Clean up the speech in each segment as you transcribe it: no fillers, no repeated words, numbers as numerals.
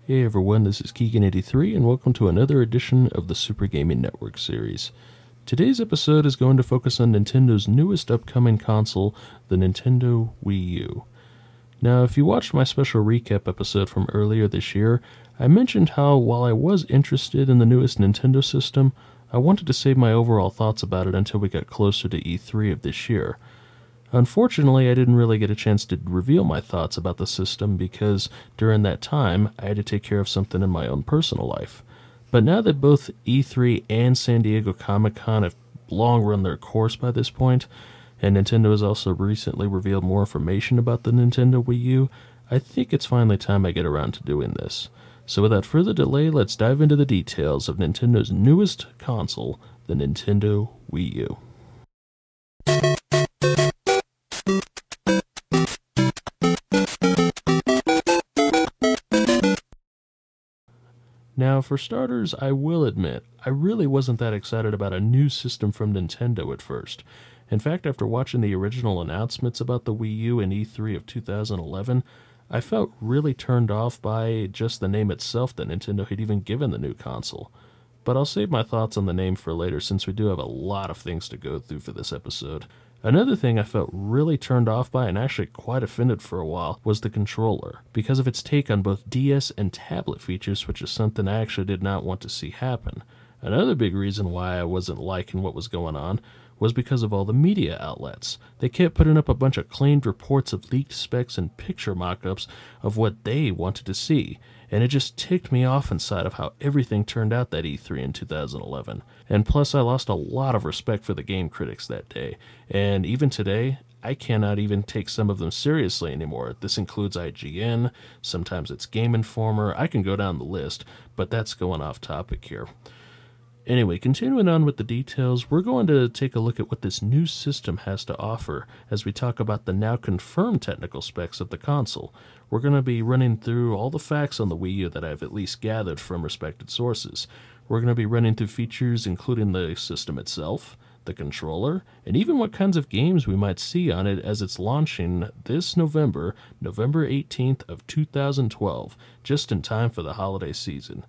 Hey everyone, this is Keegan83 and welcome to another edition of the Super Gaming Network series. Today's episode is going to focus on Nintendo's newest upcoming console, the Nintendo Wii U. Now, if you watched my special recap episode from earlier this year, I mentioned how while I was interested in the newest Nintendo system, I wanted to save my overall thoughts about it until we got closer to E3 of this year. Unfortunately, I didn't really get a chance to reveal my thoughts about the system because during that time, I had to take care of something in my own personal life. But now that both E3 and San Diego Comic-Con have long run their course by this point, and Nintendo has also recently revealed more information about the Nintendo Wii U, I think it's finally time I get around to doing this. So without further delay, let's dive into the details of Nintendo's newest console, the Nintendo Wii U. Now, for starters, I will admit, I really wasn't that excited about a new system from Nintendo at first. In fact, after watching the original announcements about the Wii U in E3 of 2011, I felt really turned off by just the name itself that Nintendo had even given the new console. But I'll save my thoughts on the name for later since we do have a lot of things to go through for this episode. Another thing I felt really turned off by and actually quite offended for a while was the controller, because of its take on both DS and tablet features, which is something I actually did not want to see happen. Another big reason why I wasn't liking what was going on was because of all the media outlets. They kept putting up a bunch of claimed reports of leaked specs and picture mock-ups of what they wanted to see, and it just ticked me off inside of how everything turned out that E3 in 2011. And plus, I lost a lot of respect for the game critics that day, and even today, I cannot even take some of them seriously anymore. This includes IGN, sometimes it's Game Informer, I can go down the list, but that's going off topic here. Anyway, continuing on with the details, we're going to take a look at what this new system has to offer as we talk about the now confirmed technical specs of the console. We're going to be running through all the facts on the Wii U that I've at least gathered from respected sources. We're going to be running through features including the system itself, the controller, and even what kinds of games we might see on it as it's launching this November 18th of 2012, just in time for the holiday season.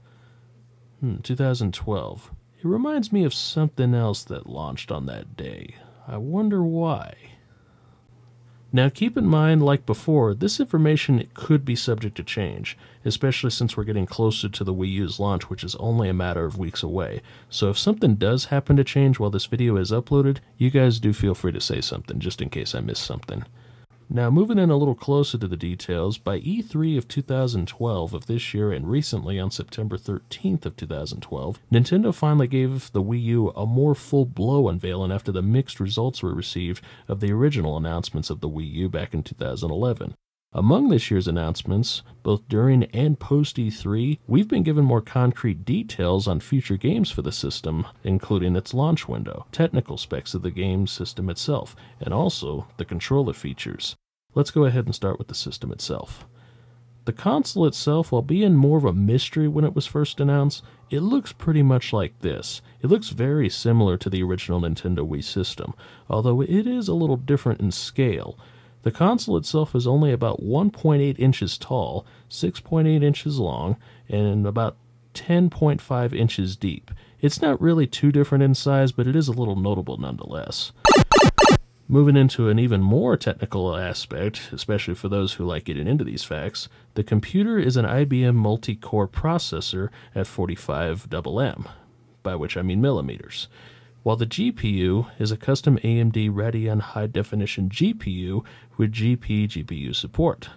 2012. It reminds me of something else that launched on that day. I wonder why. Now keep in mind, like before, this information could be subject to change, especially since we're getting closer to the Wii U's launch, which is only a matter of weeks away. So if something does happen to change while this video is uploaded, you guys do feel free to say something, just in case I missed something. Now, moving in a little closer to the details, by E3 of 2012 of this year and recently on September 13th of 2012, Nintendo finally gave the Wii U a more full-blown unveiling after the mixed results were received of the original announcements of the Wii U back in 2011. Among this year's announcements, both during and post E3, we've been given more concrete details on future games for the system, including its launch window, technical specs of the game system itself, and also the controller features. Let's go ahead and start with the system itself. The console itself, while being more of a mystery when it was first announced, it looks pretty much like this. It looks very similar to the original Nintendo Wii system, although it is a little different in scale. The console itself is only about 1.8 inches tall, 6.8 inches long, and about 10.5 inches deep. It's not really too different in size, but it is a little notable nonetheless. Moving into an even more technical aspect, especially for those who like getting into these facts, the computer is an IBM multi-core processor at 45mm, by which I mean millimeters, while the GPU is a custom AMD Radeon high-definition GPU with GPGPU support.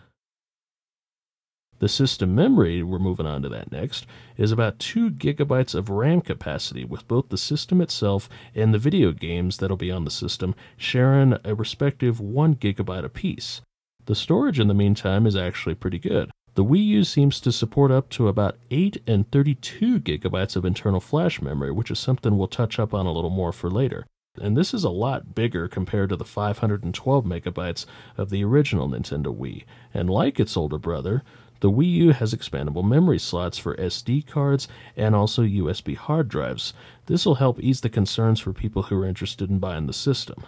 The system memory, we're moving on to that next, is about 2 GB of RAM capacity, with both the system itself and the video games that'll be on the system sharing a respective 1 GB apiece. The storage in the meantime is actually pretty good. The Wii U seems to support up to about 8 and 32 GB of internal flash memory, which is something we'll touch up on a little more for later. And this is a lot bigger compared to the 512 megabytes of the original Nintendo Wii. And like its older brother, the Wii U has expandable memory slots for SD cards and also USB hard drives. This will help ease the concerns for people who are interested in buying the system.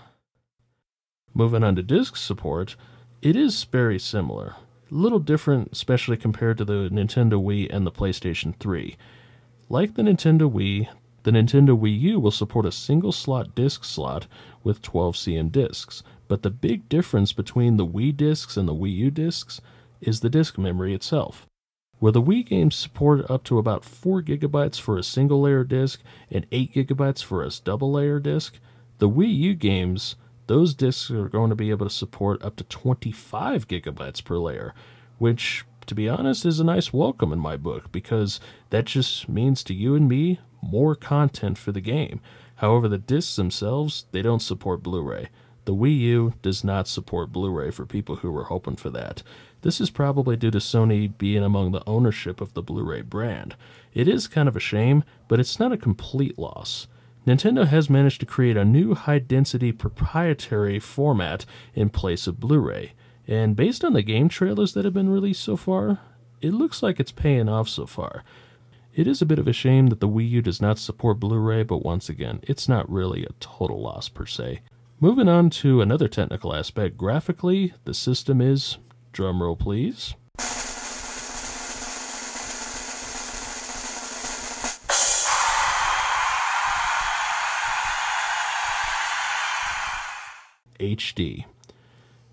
Moving on to disk support, it is very similar. A little different, especially compared to the Nintendo Wii and the PlayStation 3. Like the Nintendo Wii U will support a single slot disc slot with 12 CM discs, but the big difference between the Wii discs and the Wii U discs is the disc memory itself. Where the Wii games support up to about 4 gigabytes for a single layer disc and 8 gigabytes for a double layer disc, the Wii U games, those discs are going to be able to support up to 25 gigabytes per layer, which, to be honest, is a nice welcome in my book, because that just means to you and me more content for the game. However, the discs themselves, they don't support Blu-ray. The Wii U does not support Blu-ray for people who were hoping for that. This is probably due to Sony being among the ownership of the Blu-ray brand. It is kind of a shame, but it's not a complete loss. Nintendo has managed to create a new high-density proprietary format in place of Blu-ray, and based on the game trailers that have been released so far, it looks like it's paying off so far. It is a bit of a shame that the Wii U does not support Blu-ray, but once again, it's not really a total loss per se. Moving on to another technical aspect, graphically, the system is, drumroll please, HD.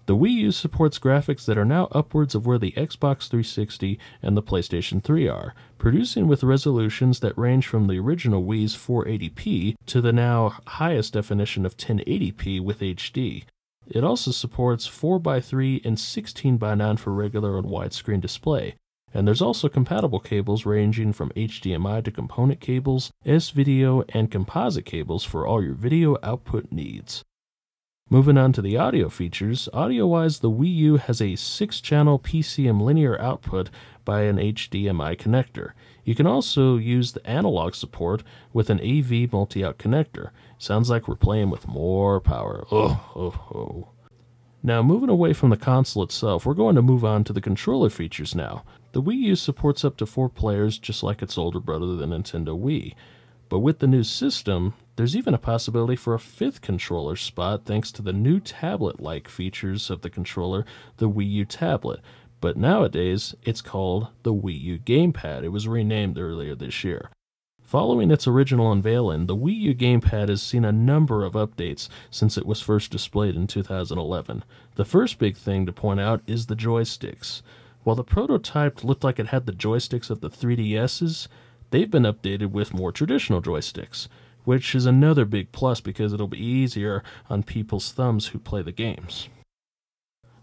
The Wii U supports graphics that are now upwards of where the Xbox 360 and the PlayStation 3 are, producing with resolutions that range from the original Wii's 480p to the now highest definition of 1080p with HD. It also supports 4x3 and 16x9 for regular and widescreen display, and there's also compatible cables ranging from HDMI to component cables, S-video, and composite cables for all your video output needs. Moving on to the audio features, audio-wise, the Wii U has a 6-channel PCM linear output by an HDMI connector. You can also use the analog support with an AV multi-out connector. Sounds like we're playing with more power. Now, moving away from the console itself, we're going to move on to the controller features now. The Wii U supports up to 4 players, just like its older brother, the Nintendo Wii. But with the new system, there's even a possibility for a 5th controller spot thanks to the new tablet-like features of the controller, the Wii U tablet. But nowadays, it's called the Wii U Gamepad. It was renamed earlier this year. Following its original unveiling, the Wii U Gamepad has seen a number of updates since it was first displayed in 2011. The first big thing to point out is the joysticks. While the prototype looked like it had the joysticks of the 3DS's, they've been updated with more traditional joysticks, which is another big plus because it'll be easier on people's thumbs who play the games.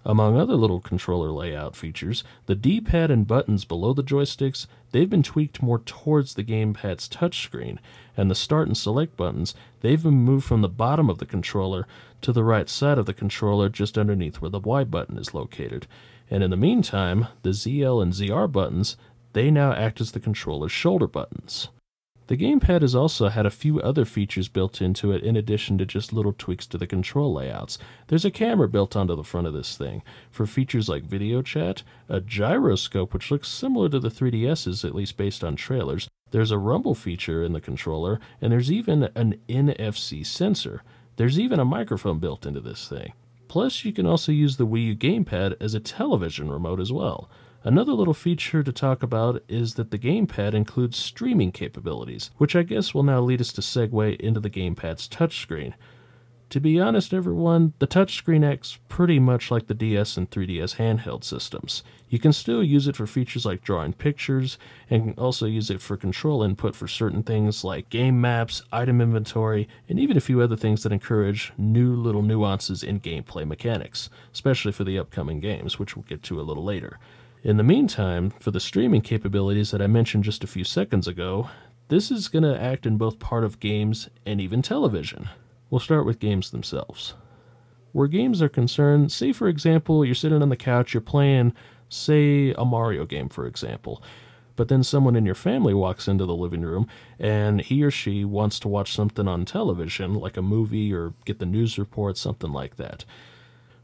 Among other little controller layout features, the D-pad and buttons below the joysticks, they've been tweaked more towards the gamepad's touchscreen, and the start and select buttons, they've been moved from the bottom of the controller to the right side of the controller just underneath where the Y button is located. And in the meantime, the ZL and ZR buttons, they now act as the controller's shoulder buttons. The gamepad has also had a few other features built into it in addition to just little tweaks to the control layouts. There's a camera built onto the front of this thing for features like video chat, a gyroscope which looks similar to the 3DS's, at least based on trailers. There's a rumble feature in the controller, and there's even an NFC sensor. There's even a microphone built into this thing. Plus, you can also use the Wii U gamepad as a television remote as well. Another little feature to talk about is that the gamepad includes streaming capabilities, which I guess will now lead us to segue into the gamepad's touchscreen. To be honest, everyone, the touchscreen acts pretty much like the DS and 3DS handheld systems. You can still use it for features like drawing pictures, and also use it for control input for certain things like game maps, item inventory, and even a few other things that encourage new little nuances in gameplay mechanics, especially for the upcoming games, which we'll get to a little later. In the meantime, for the streaming capabilities that I mentioned just a few seconds ago, this is going to act in both part of games and even television. We'll start with games themselves. Where games are concerned, say for example, you're sitting on the couch, you're playing, say, a Mario game for example, but then someone in your family walks into the living room and he or she wants to watch something on television, like a movie or get the news report, something like that.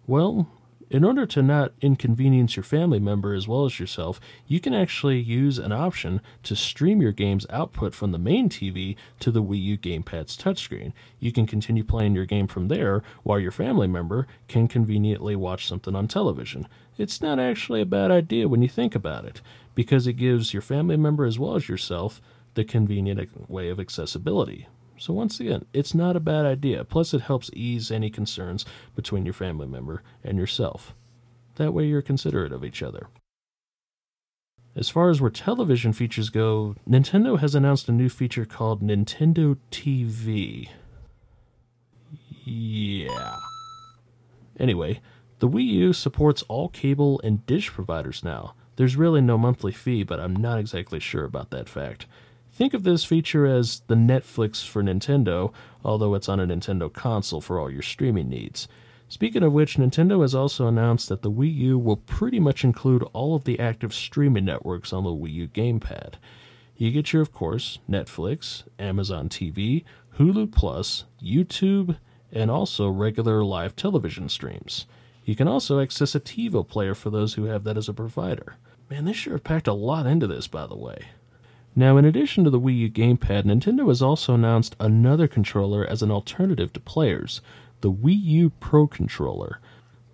Well, In order to not inconvenience your family member as well as yourself, you can actually use an option to stream your game's output from the main TV to the Wii U gamepad's touchscreen. You can continue playing your game from there while your family member can conveniently watch something on television. It's not actually a bad idea when you think about it, because it gives your family member as well as yourself the convenient way of accessibility. So once again, it's not a bad idea. Plus, it helps ease any concerns between your family member and yourself. That way you're considerate of each other. As far as where television features go, Nintendo has announced a new feature called Nintendo TV. Yeah. Anyway, the Wii U supports all cable and dish providers now. There's really no monthly fee, but I'm not exactly sure about that fact. Think of this feature as the Netflix for Nintendo, although it's on a Nintendo console for all your streaming needs. Speaking of which, Nintendo has also announced that the Wii U will pretty much include all of the active streaming networks on the Wii U gamepad. You get your, of course, Netflix, Amazon TV, Hulu Plus, YouTube, and also regular live television streams. You can also access a TiVo player for those who have that as a provider. Man, they sure have packed a lot into this, by the way. Now, in addition to the Wii U gamepad, Nintendo has also announced another controller as an alternative to players, the Wii U Pro Controller.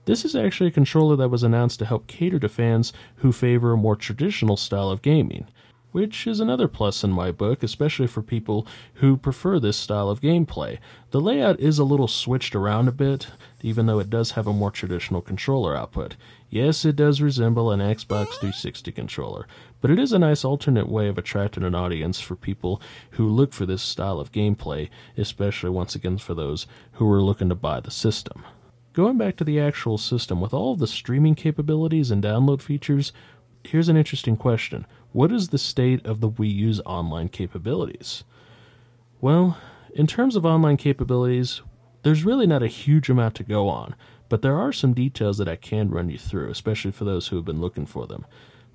This is actually a controller that was announced to help cater to fans who favor a more traditional style of gaming, which is another plus in my book, especially for people who prefer this style of gameplay. The layout is a little switched around a bit, even though it does have a more traditional controller output. Yes, it does resemble an Xbox 360 controller, but it is a nice alternate way of attracting an audience for people who look for this style of gameplay, especially once again for those who are looking to buy the system. Going back to the actual system, with all of the streaming capabilities and download features, here's an interesting question. What is the state of the Wii U's online capabilities? Well, in terms of online capabilities, there's really not a huge amount to go on, but there are some details that I can run you through, especially for those who have been looking for them.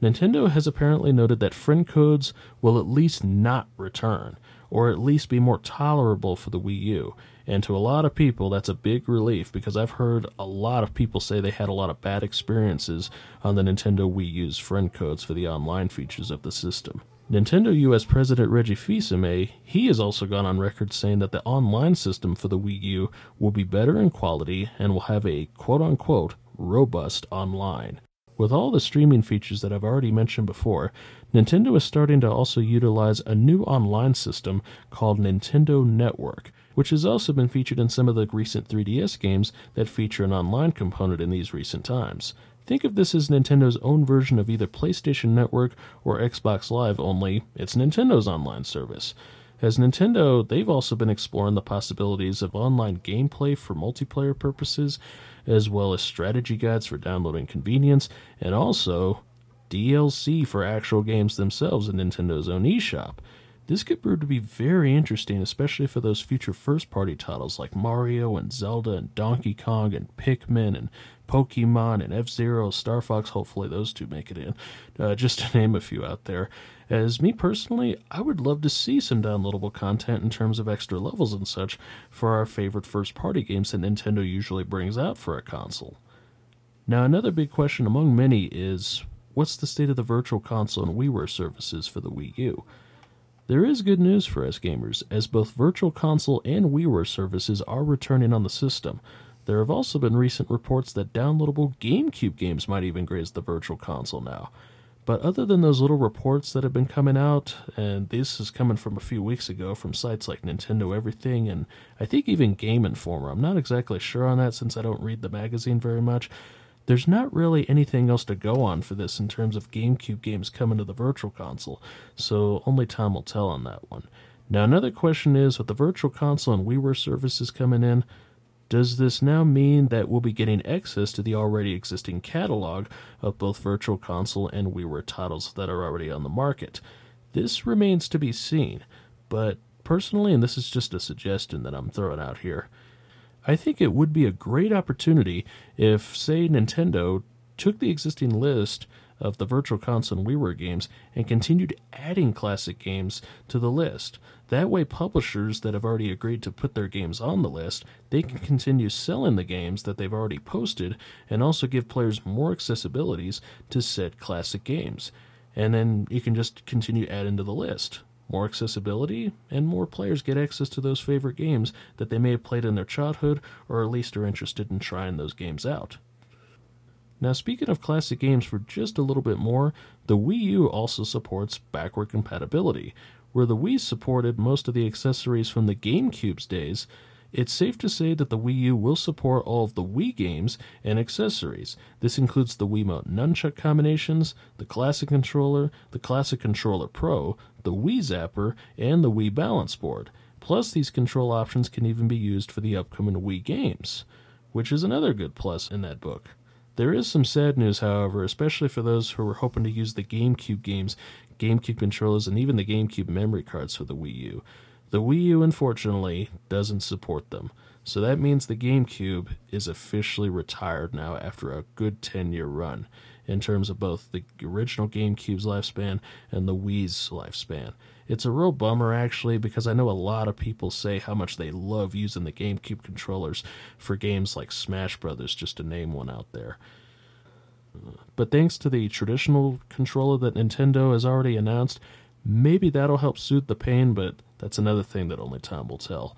Nintendo has apparently noted that friend codes will at least not return, or at least be more tolerable for the Wii U. And to a lot of people, that's a big relief, because I've heard a lot of people say they had a lot of bad experiences on the Nintendo Wii U's friend codes for the online features of the system. Nintendo US President Reggie Fils-Aimé, he has also gone on record saying that the online system for the Wii U will be better in quality and will have a quote-unquote robust online. With all the streaming features that I've already mentioned before, Nintendo is starting to also utilize a new online system called Nintendo Network, which has also been featured in some of the recent 3DS games that feature an online component in these recent times. Think of this as Nintendo's own version of either PlayStation Network or Xbox Live, only it's Nintendo's online service. As Nintendo, they've also been exploring the possibilities of online gameplay for multiplayer purposes, as well as strategy guides for downloading convenience, and also DLC for actual games themselves in Nintendo's own eShop. This could prove to be very interesting, especially for those future first-party titles like Mario and Zelda and Donkey Kong and Pikmin and Pokemon and F-Zero, Star Fox. Hopefully those two make it in, just to name a few out there. As me personally, I would love to see some downloadable content in terms of extra levels and such for our favorite first-party games that Nintendo usually brings out for a console. Now, another big question among many is, what's the state of the Virtual Console and WiiWare services for the Wii U? There is good news for us gamers, as both Virtual Console and WiiWare services are returning on the system. There have also been recent reports that downloadable GameCube games might even graze the Virtual Console now. But other than those little reports that have been coming out, and this is coming from a few weeks ago from sites like Nintendo Everything and I think even Game Informer, I'm not exactly sure on that since I don't read the magazine very much, there's not really anything else to go on for this in terms of GameCube games coming to the Virtual Console, so only time will tell on that one. Now, another question is, with the Virtual Console and WiiWare services coming in, does this now mean that we'll be getting access to the already existing catalog of both Virtual Console and WiiWare titles that are already on the market? This remains to be seen, but personally, and this is just a suggestion that I'm throwing out here, I think it would be a great opportunity if, say, Nintendo took the existing list of the Virtual Console and WiiWare games and continued adding classic games to the list. That way, publishers that have already agreed to put their games on the list, they can continue selling the games that they've already posted and also give players more accessibilities to said classic games. And then you can just continue adding to the list. More accessibility, and more players get access to those favorite games that they may have played in their childhood or at least are interested in trying those games out. Now, speaking of classic games for just a little bit more, the Wii U also supports backward compatibility. Where the Wii supported most of the accessories from the GameCube's days, it's safe to say that the Wii U will support all of the Wii games and accessories. This includes the Wiimote nunchuck combinations, the Classic Controller Pro, the Wii Zapper, and the Wii Balance Board. Plus, these control options can even be used for the upcoming Wii games, which is another good plus in that book. There is some sad news, however, especially for those who were hoping to use the GameCube games, GameCube controllers, and even the GameCube memory cards for the Wii U. The Wii U, unfortunately, doesn't support them. So that means the GameCube is officially retired now after a good 10-year run in terms of both the original GameCube's lifespan and the Wii's lifespan. It's a real bummer, actually, because I know a lot of people say how much they love using the GameCube controllers for games like Smash Brothers, just to name one out there. But thanks to the traditional controller that Nintendo has already announced, maybe that'll help soothe the pain, but that's another thing that only time will tell.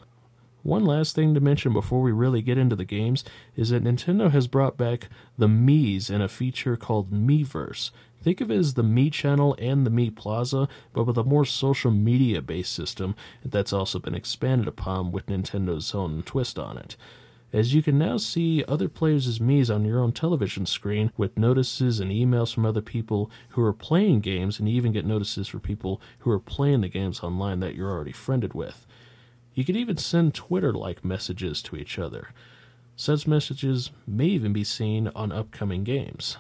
One last thing to mention before we really get into the games is that Nintendo has brought back the Miis in a feature called Miiverse. Think of it as the Mii Channel and the Mii Plaza, but with a more social media-based system that's also been expanded upon with Nintendo's own twist on it. As you can now see other players' Miis on your own television screen with notices and emails from other people who are playing games, and you even get notices for people who are playing the games online that you're already friended with. You can even send Twitter-like messages to each other. Such messages may even be seen on upcoming games.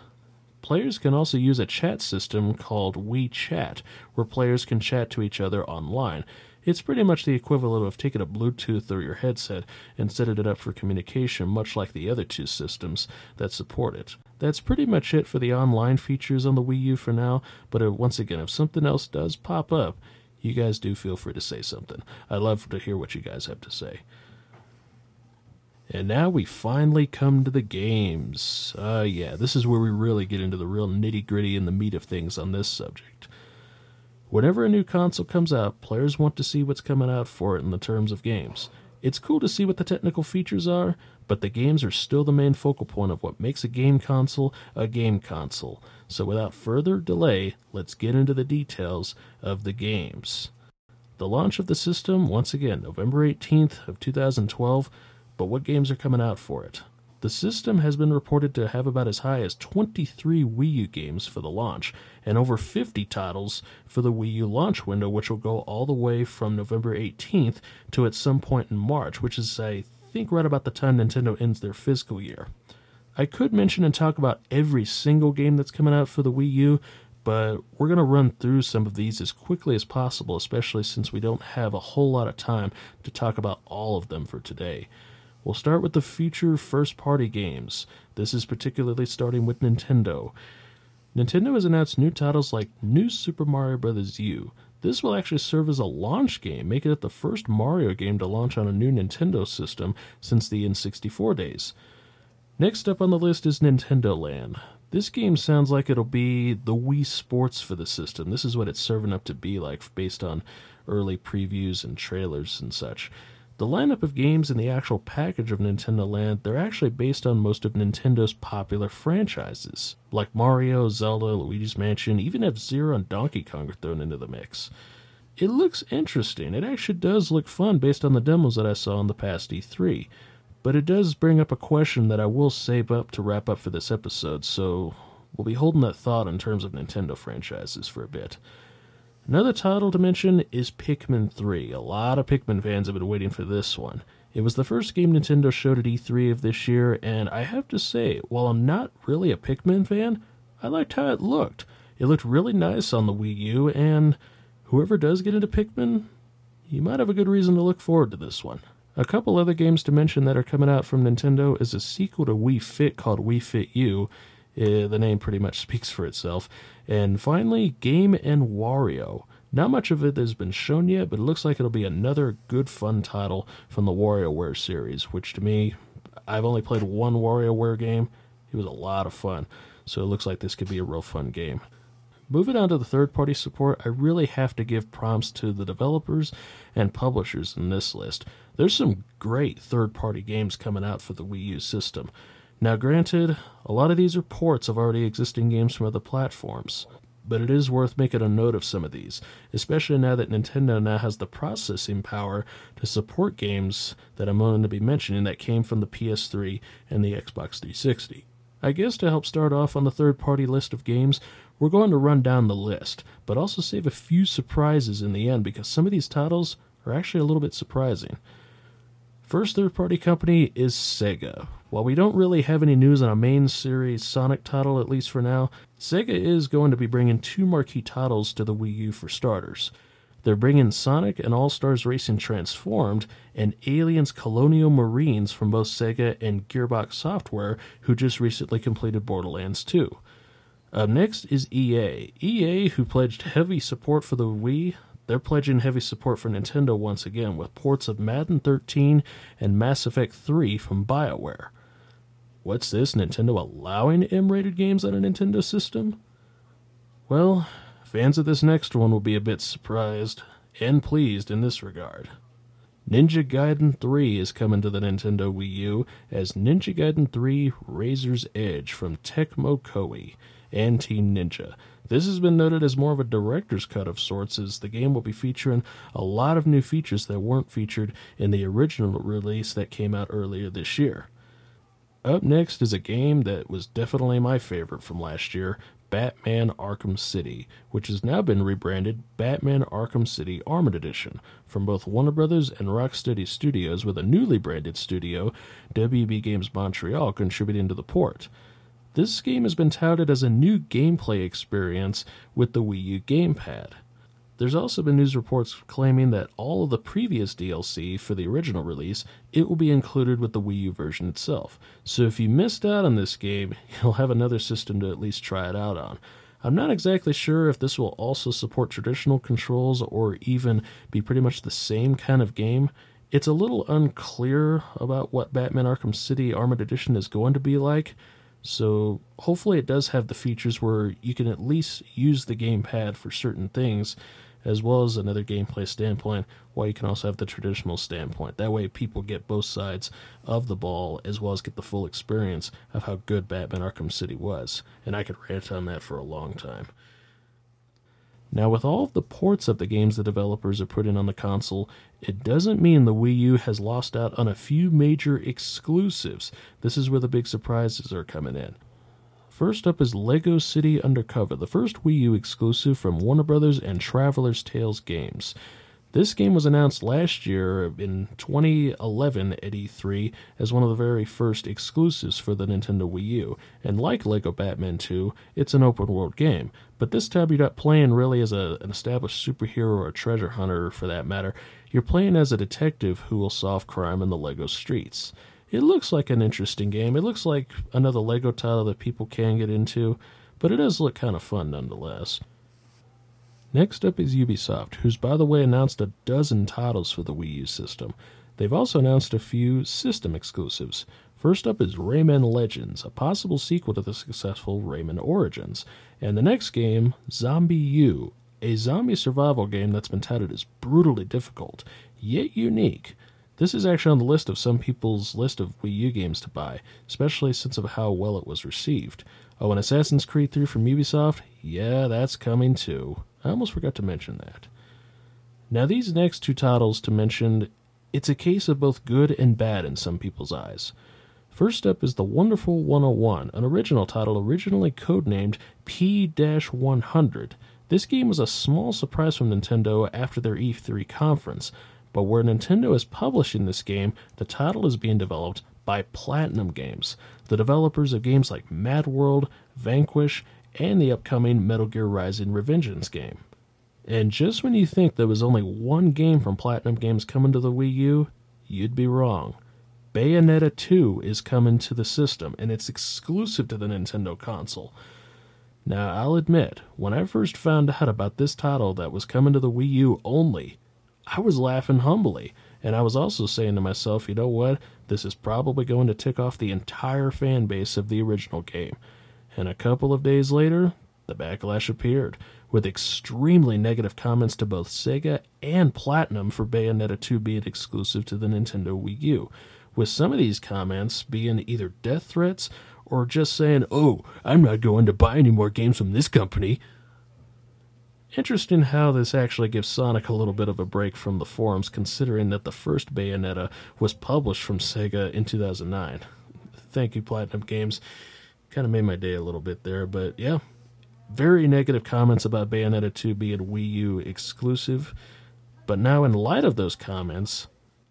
Players can also use a chat system called WeChat, where players can chat to each other online. It's pretty much the equivalent of taking a Bluetooth or your headset and setting it up for communication, much like the other two systems that support it. That's pretty much it for the online features on the Wii U for now, but once again, if something else does pop up, you guys do feel free to say something. I'd love to hear what you guys have to say. And now we finally come to the games. Yeah, this is where we really get into the real nitty-gritty and the meat of things on this subject. Whenever a new console comes out, players want to see what's coming out for it in the terms of games. It's cool to see what the technical features are, but the games are still the main focal point of what makes a game console a game console. So without further delay, let's get into the details of the games. The launch of the system, once again, November 18th of 2012, but what games are coming out for it? The system has been reported to have about as high as 23 Wii U games for the launch, and over 50 titles for the Wii U launch window, which will go all the way from November 18th to at some point in March, which is, I think, right about the time Nintendo ends their fiscal year. I could mention and talk about every single game that's coming out for the Wii U, but we're going to run through some of these as quickly as possible, especially since we don't have a whole lot of time to talk about all of them for today. We'll start with the future first-party games. This is particularly starting with Nintendo. Nintendo has announced new titles like New Super Mario Bros. U. This will actually serve as a launch game, making it the first Mario game to launch on a new Nintendo system since the N64 days. Next up on the list is Nintendo Land. This game sounds like it'll be the Wii Sports for the system. This is what it's serving up to be like based on early previews and trailers and such. The lineup of games in the actual package of Nintendo Land, they're actually based on most of Nintendo's popular franchises, like Mario, Zelda, Luigi's Mansion, even F-Zero and Donkey Kong are thrown into the mix. It looks interesting. It actually does look fun based on the demos that I saw in the past E3. But it does bring up a question that I will save up to wrap up for this episode, so we'll be holding that thought in terms of Nintendo franchises for a bit. Another title to mention is Pikmin 3. A lot of Pikmin fans have been waiting for this one. It was the first game Nintendo showed at E3 of this year, and I have to say, while I'm not really a Pikmin fan, I liked how it looked. It looked really nice on the Wii U, and whoever does get into Pikmin, you might have a good reason to look forward to this one. A couple other games to mention that are coming out from Nintendo is a sequel to Wii Fit called Wii Fit U. The name pretty much speaks for itself. And finally, Game & Wario. Not much of it has been shown yet, but it looks like it'll be another good fun title from the WarioWare series, which to me, I've only played one WarioWare game. It was a lot of fun, so it looks like this could be a real fun game. Moving on to the third-party support, I really have to give prompts to the developers and publishers in this list. There's some great third-party games coming out for the Wii U system. Now granted, a lot of these are ports of already existing games from other platforms, but it is worth making a note of some of these, especially now that Nintendo now has the processing power to support games that I'm going to be mentioning that came from the PS3 and the Xbox 360. I guess to help start off on the third-party list of games, we're going to run down the list, but also save a few surprises in the end because some of these titles are actually a little bit surprising. First third-party company is Sega. While we don't really have any news on a main series Sonic title, at least for now, Sega is going to be bringing two marquee titles to the Wii U for starters. They're bringing Sonic and All-Stars Racing Transformed and Aliens Colonial Marines from both Sega and Gearbox Software, who just recently completed Borderlands 2. Up next is EA. EA, who pledged heavy support for the Wii, they're pledging heavy support for Nintendo once again with ports of Madden 13 and Mass Effect 3 from BioWare. What's this, Nintendo allowing M-rated games on a Nintendo system? Well, fans of this next one will be a bit surprised and pleased in this regard. Ninja Gaiden 3 is coming to the Nintendo Wii U as Ninja Gaiden 3 Razor's Edge from Tecmo Koei and Team Ninja. This has been noted as more of a director's cut of sorts, as the game will be featuring a lot of new features that weren't featured in the original release that came out earlier this year. Up next is a game that was definitely my favorite from last year, Batman Arkham City, which has now been rebranded Batman Arkham City Armored Edition from both Warner Bros. And Rocksteady Studios, with a newly branded studio, WB Games Montreal, contributing to the port. This game has been touted as a new gameplay experience with the Wii U gamepad. There's also been news reports claiming that all of the previous DLC for the original release, it will be included with the Wii U version itself. So if you missed out on this game, you'll have another system to at least try it out on. I'm not exactly sure if this will also support traditional controls or even be pretty much the same kind of game. It's a little unclear about what Batman Arkham City Armored Edition is going to be like. So hopefully it does have the features where you can at least use the gamepad for certain things, as well as another gameplay standpoint, while you can also have the traditional standpoint. That way people get both sides of the ball, as well as get the full experience of how good Batman Arkham City was. And I could rant on that for a long time. Now, with all of the ports of the games the developers are putting on the console, it doesn't mean the Wii U has lost out on a few major exclusives. This is where the big surprises are coming in. First up is Lego City Undercover, the first Wii U exclusive from Warner Bros. And Traveler's Tales Games. This game was announced last year in 2011 at E3 as one of the very first exclusives for the Nintendo Wii U, and like Lego Batman 2, it's an open-world game, but this time you're not playing really as an established superhero or a treasure hunter for that matter. You're playing as a detective who will solve crime in the Lego streets. It looks like an interesting game. It looks like another Lego title that people can get into, but it does look kind of fun nonetheless. Next up is Ubisoft, who's by the way announced a dozen titles for the Wii U system. They've also announced a few system exclusives. First up is Rayman Legends, a possible sequel to the successful Rayman Origins. And the next game, Zombie U, a zombie survival game that's been touted as brutally difficult, yet unique. This is actually on the list of some people's list of Wii U games to buy, especially since of how well it was received. Oh, and Assassin's Creed 3 from Ubisoft? Yeah, that's coming too. I almost forgot to mention that. Now these next two titles to mention, it's a case of both good and bad in some people's eyes. First up is The Wonderful 101, an original title originally codenamed P-100. This game was a small surprise from Nintendo after their E3 conference, but where Nintendo is publishing this game, the title is being developed by Platinum Games, the developers of games like Mad World, Vanquish, and the upcoming Metal Gear Rising: Revengeance game. And just when you think there was only one game from Platinum Games coming to the Wii U, you'd be wrong. Bayonetta 2 is coming to the system, and it's exclusive to the Nintendo console. Now, I'll admit, when I first found out about this title that was coming to the Wii U only, I was laughing humbly, and I was also saying to myself, you know what, this is probably going to tick off the entire fan base of the original game. And a couple of days later, the backlash appeared, with extremely negative comments to both Sega and Platinum for Bayonetta 2 being exclusive to the Nintendo Wii U, with some of these comments being either death threats or just saying, oh, I'm not going to buy any more games from this company. Interesting how this actually gives Sonic a little bit of a break from the forums, considering that the first Bayonetta was published from Sega in 2009. Thank you, Platinum Games. Kind of made my day a little bit there, but yeah. Very negative comments about Bayonetta 2 being Wii U exclusive. But now, in light of those comments,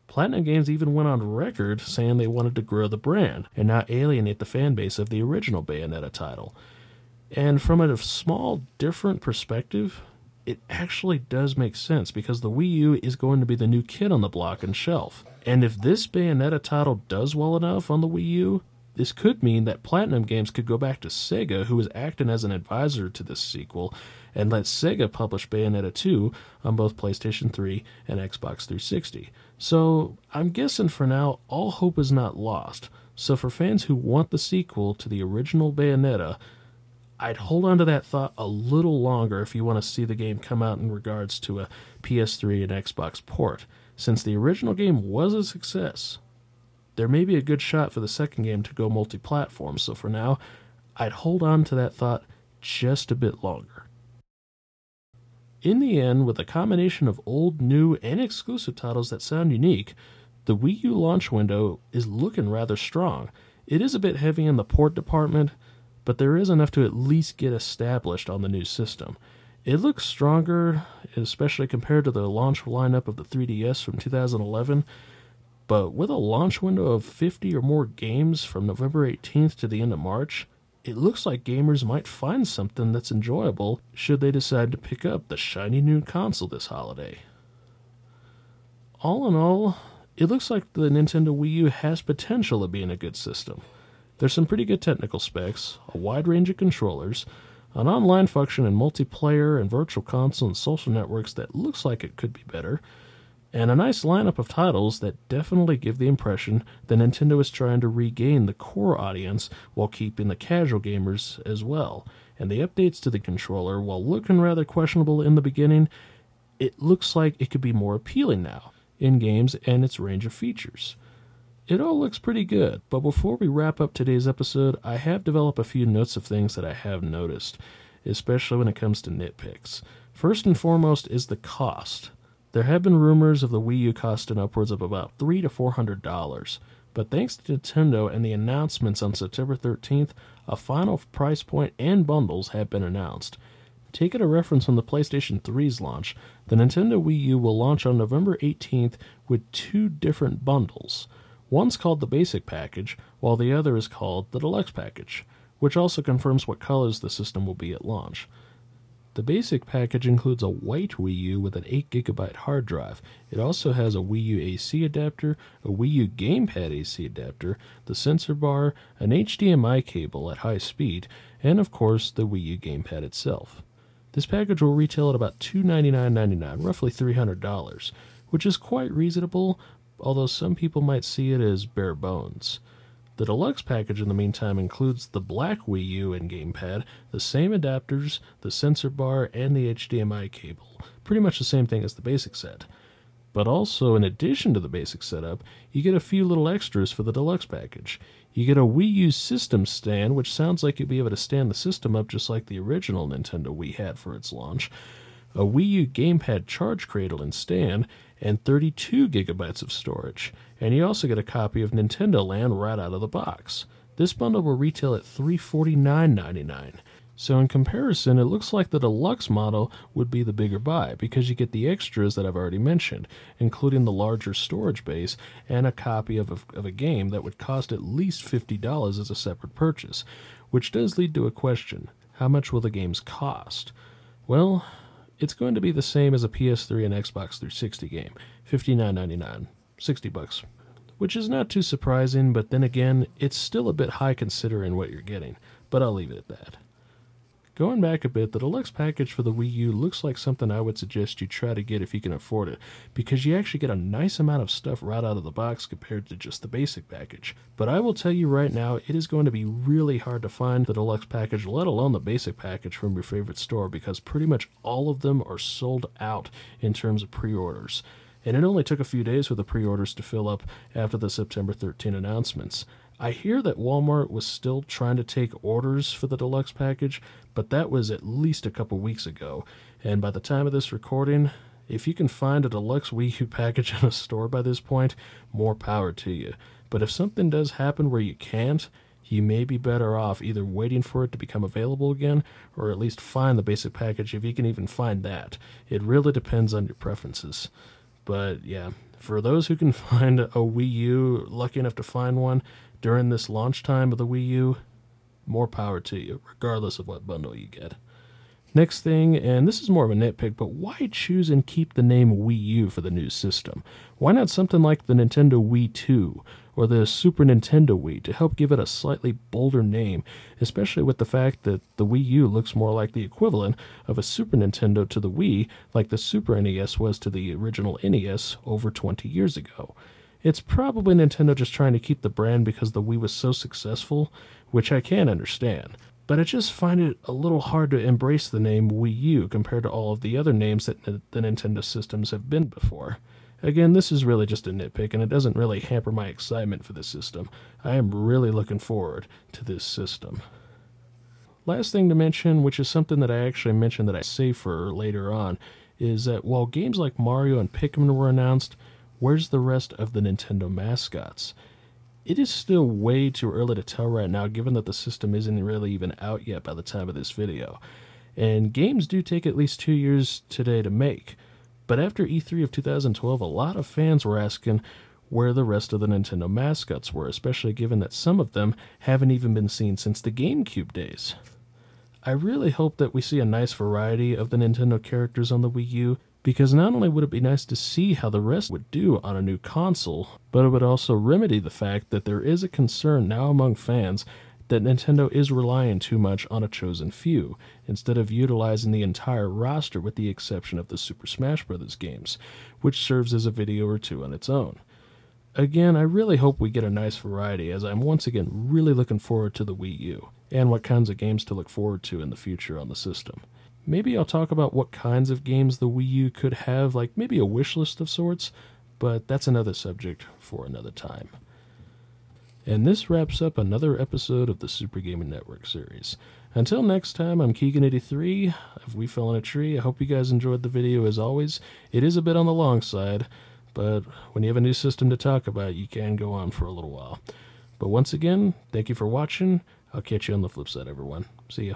Platinum Games even went on record saying they wanted to grow the brand and not alienate the fan base of the original Bayonetta title. And from a small, different perspective, it actually does make sense because the Wii U is going to be the new kid on the block and shelf. And if this Bayonetta title does well enough on the Wii U, this could mean that Platinum Games could go back to Sega, who is acting as an advisor to this sequel, and let Sega publish Bayonetta 2 on both PlayStation 3 and Xbox 360. So I'm guessing for now, all hope is not lost. So for fans who want the sequel to the original Bayonetta, I'd hold on to that thought a little longer if you want to see the game come out in regards to a PS3 and Xbox port, since the original game was a success. There may be a good shot for the second game to go multi-platform, so for now, I'd hold on to that thought just a bit longer. In the end, with a combination of old, new, and exclusive titles that sound unique, the Wii U launch window is looking rather strong. It is a bit heavy in the port department, but there is enough to at least get established on the new system. It looks stronger, especially compared to the launch lineup of the 3DS from 2011, but with a launch window of 50 or more games from November 18th to the end of March, it looks like gamers might find something that's enjoyable should they decide to pick up the shiny new console this holiday. All in all, it looks like the Nintendo Wii U has potential of being a good system. There's some pretty good technical specs, a wide range of controllers, an online function in multiplayer and virtual console and social networks that looks like it could be better, and a nice lineup of titles that definitely give the impression that Nintendo is trying to regain the core audience while keeping the casual gamers as well. And the updates to the controller, while looking rather questionable in the beginning, it looks like it could be more appealing now in games and its range of features. It all looks pretty good, but before we wrap up today's episode, I have developed a few notes of things that I have noticed, especially when it comes to nitpicks. First and foremost is the cost. There have been rumors of the Wii U costing upwards of about $300 to $400, but thanks to Nintendo and the announcements on September 13th, a final price point and bundles have been announced. Taking a reference from the PlayStation 3's launch, the Nintendo Wii U will launch on November 18th with two different bundles. One's called the Basic Package, while the other is called the Deluxe Package, which also confirms what colors the system will be at launch. The Basic Package includes a white Wii U with an 8GB hard drive. It also has a Wii U AC adapter, a Wii U gamepad AC adapter, the sensor bar, an HDMI cable at high speed, and of course the Wii U gamepad itself. This package will retail at about $299.99, roughly $300, which is quite reasonable, although some people might see it as bare bones. The Deluxe Package, in the meantime, includes the black Wii U and gamepad, the same adapters, the sensor bar, and the HDMI cable. Pretty much the same thing as the basic set. But also, in addition to the basic setup, you get a few little extras for the Deluxe Package. You get a Wii U system stand, which sounds like you'll be able to stand the system up just like the original Nintendo Wii had for its launch, a Wii U gamepad charge cradle and stand, and 32GB of storage. And you also get a copy of Nintendo Land right out of the box. This bundle will retail at $349.99. So in comparison, it looks like the deluxe model would be the bigger buy, because you get the extras that I've already mentioned, including the larger storage base and a copy of a game that would cost at least $50 as a separate purchase, which does lead to a question: how much will the games cost? Well, it's going to be the same as a PS3 and Xbox 360 game, $59.99, $60, which is not too surprising, but then again, it's still a bit high considering what you're getting, but I'll leave it at that. Going back a bit, the deluxe package for the Wii U looks like something I would suggest you try to get if you can afford it, because you actually get a nice amount of stuff right out of the box compared to just the basic package. But I will tell you right now, it is going to be really hard to find the deluxe package, let alone the basic package from your favorite store, because pretty much all of them are sold out in terms of pre-orders. And it only took a few days for the pre-orders to fill up after the September 13 announcements. I hear that Walmart was still trying to take orders for the deluxe package, but that was at least a couple weeks ago. And by the time of this recording, if you can find a deluxe Wii U package in a store by this point, more power to you. But if something does happen where you can't, you may be better off either waiting for it to become available again, or at least find the basic package if you can even find that. It really depends on your preferences. But yeah, for those who can find a Wii U, lucky enough to find one during this launch time of the Wii U, more power to you, regardless of what bundle you get. Next thing, and this is more of a nitpick, but why choose and keep the name Wii U for the new system? Why not something like the Nintendo Wii 2 or the Super Nintendo Wii to help give it a slightly bolder name, especially with the fact that the Wii U looks more like the equivalent of a Super Nintendo to the Wii, like the Super NES was to the original NES over 20 years ago. It's probably Nintendo just trying to keep the brand because the Wii was so successful, which I can understand. But I just find it a little hard to embrace the name Wii U compared to all of the other names that the Nintendo systems have been before. Again, this is really just a nitpick, and it doesn't really hamper my excitement for this system. I am really looking forward to this system. Last thing to mention, which is something that I actually mentioned that I save for later on, is that while games like Mario and Pikmin were announced, where's the rest of the Nintendo mascots? It is still way too early to tell right now, given that the system isn't really even out yet by the time of this video. And games do take at least 2 years today to make. But after E3 of 2012, a lot of fans were asking where the rest of the Nintendo mascots were, especially given that some of them haven't even been seen since the GameCube days. I really hope that we see a nice variety of the Nintendo characters on the Wii U, because not only would it be nice to see how the rest would do on a new console, but it would also remedy the fact that there is a concern now among fans that Nintendo is relying too much on a chosen few, instead of utilizing the entire roster with the exception of the Super Smash Bros. Games, which serves as a video or two on its own. Again, I really hope we get a nice variety, as I'm once again really looking forward to the Wii U, and what kinds of games to look forward to in the future on the system. Maybe I'll talk about what kinds of games the Wii U could have, like maybe a wish list of sorts, but that's another subject for another time. And this wraps up another episode of the Super Gaming Network series. Until next time, I'm Keegan83 of We Fell in a Tree. I hope you guys enjoyed the video as always. It is a bit on the long side, but when you have a new system to talk about, you can go on for a little while. But once again, thank you for watching. I'll catch you on the flip side, everyone. See ya.